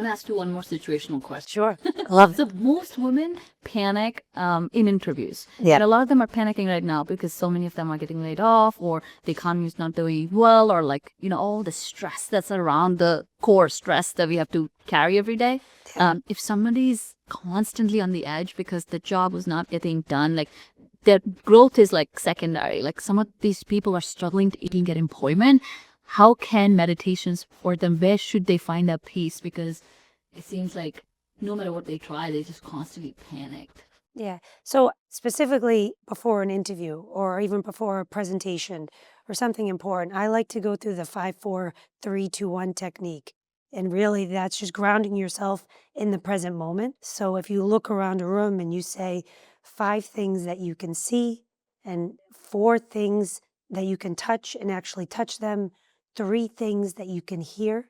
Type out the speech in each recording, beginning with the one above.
going to ask you one more situational question. Sure. Love it. So most women panic in interviews. Yeah. And a lot of them are panicking right now because so many of them are getting laid off, or the economy is not doing well, or like, all the stress that's around the core stress that we have to carry every day. If somebody's constantly on the edge because the job was not getting done, like their growth is like secondary, like some of these people are struggling to even get employment. How can meditation support them? Where should they find that peace? Because it seems like no matter what they try, they just constantly panicked. Yeah. So specifically before an interview or even before a presentation or something important, I like to go through the 5, 4, 3, 2, 1 technique. And really that's just grounding yourself in the present moment. So if you look around a room and you say 5 things that you can see and 4 things that you can touch and actually touch them, 3 things that you can hear,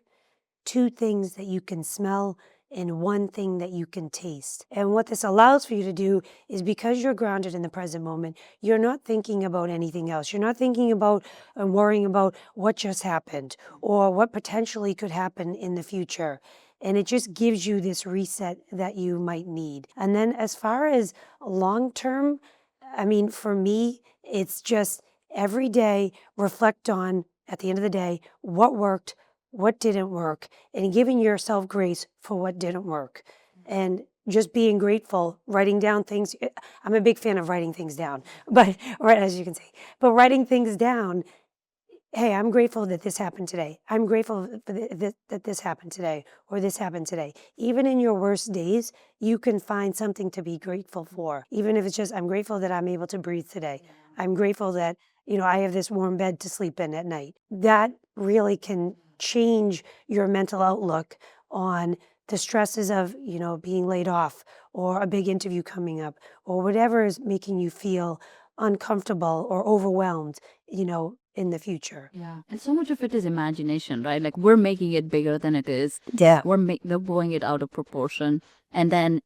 2 things that you can smell, and 1 thing that you can taste. And what this allows for you to do is, because you're grounded in the present moment, you're not thinking about anything else. You're not thinking about and worrying about what just happened or what potentially could happen in the future. And it just gives you this reset that you might need. And then as far as long term, I mean, for me, it's just every day reflect on, at the end of the day, what worked, what didn't work, and giving yourself grace for what didn't work. And just being grateful, writing down things. I'm a big fan of writing things down, but right, as you can see, but writing things down. Hey, I'm grateful that this happened today. I'm grateful that this happened today, or this happened today. Even in your worst days, you can find something to be grateful for. Even if it's just, I'm grateful that I'm able to breathe today. I'm grateful that, I have this warm bed to sleep in at night. That really can change your mental outlook on the stresses of, being laid off or a big interview coming up or whatever is making you feel uncomfortable or overwhelmed, in the future. Yeah. And so much of it is imagination, right? Like we're making it bigger than it is. Yeah. We're blowing it out of proportion. And then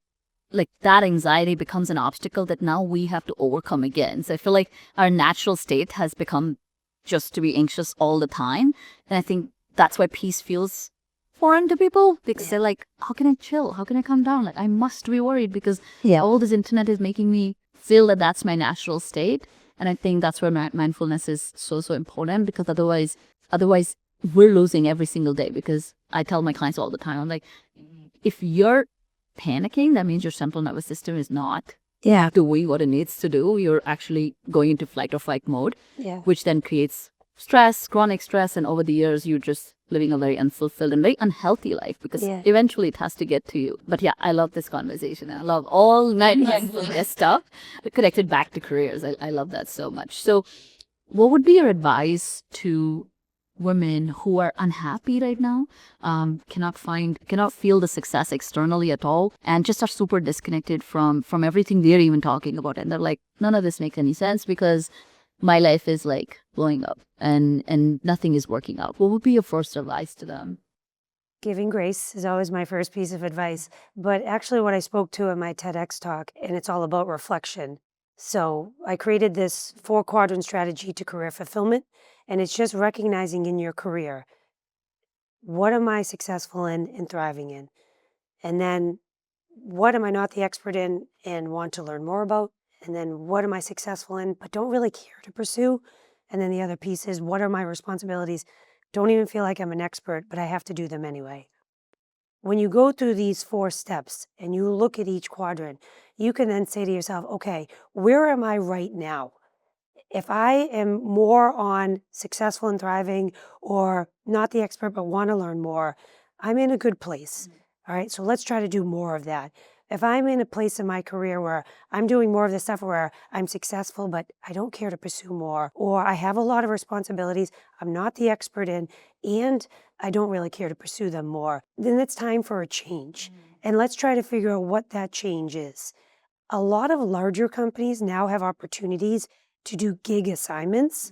like that anxiety becomes an obstacle that now we have to overcome again. So I feel like our natural state has become just to be anxious all the time. And I think that's why peace feels foreign to people, because they're like, how can I chill? How can I calm down? Like I must be worried because all this internet is making me feel that that's my natural state. And I think that's where mindfulness is so important, because otherwise we're losing every single day. Because I tell my clients all the time, I'm like, if you're panicking, that means your central nervous system is not doing what it needs to do. You're actually going into flight or fight mode, which then creates stress, chronic stress, and over the years you're just living a very unfulfilled and very unhealthy life, because eventually it has to get to you. But I love this conversation. I love all mindfulness stuff connected back to careers. I love that so much. So what would be your advice to women who are unhappy right now, cannot feel the success externally at all, and just are super disconnected from everything they're even talking about, and they're like, none of this makes any sense because my life is like blowing up and nothing is working out? What would be your first advice to them? Giving grace is always my first piece of advice. But actually what I spoke to in my TEDx talk, and it's all about reflection. So I created this 4-quadrant strategy to career fulfillment, and it's just recognizing in your career, what am I successful in and thriving in? And then what am I not the expert in and want to learn more about? And then what am I successful in but don't really care to pursue? And then the other piece is, what are my responsibilities? Don't even feel like I'm an expert, but I have to do them anyway. When you go through these 4 steps and you look at each quadrant, you can then say to yourself, okay, where am I right now? If I am more on successful and thriving, or not the expert but want to learn more, I'm in a good place. All right, so let's try to do more of that. If I'm in a place in my career where I'm doing more of the stuff where I'm successful but I don't care to pursue more, or I have a lot of responsibilities I'm not the expert in, and I don't really care to pursue them more, then it's time for a change. And let's try to figure out what that change is. A lot of larger companies now have opportunities to do gig assignments,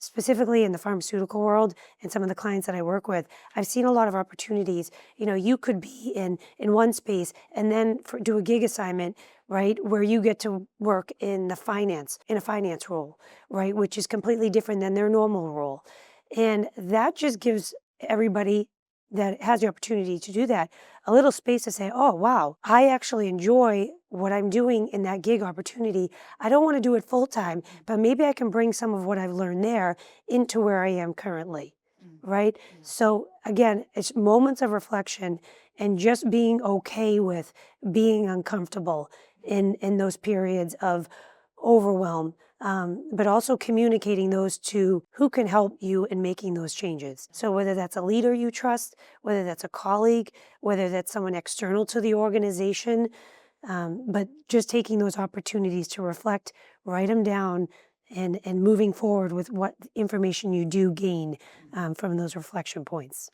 specifically in the pharmaceutical world and some of the clients that I work with. I've seen a lot of opportunities. You could be in one space and then do a gig assignment, right, where you get to work in a finance role, right, which is completely different than their normal role. And that just gives everybody that has the opportunity to do that, a little space to say, oh, wow, I actually enjoy what I'm doing in that gig opportunity. I don't want to do it full time, but maybe I can bring some of what I've learned there into where I am currently, right? So again, it's moments of reflection and just being okay with being uncomfortable in those periods of overwhelm, but also communicating those to who can help you in making those changes. So whether that's a leader you trust, whether that's a colleague, whether that's someone external to the organization, but just taking those opportunities to reflect, write them down, and moving forward with what information you do gain from those reflection points.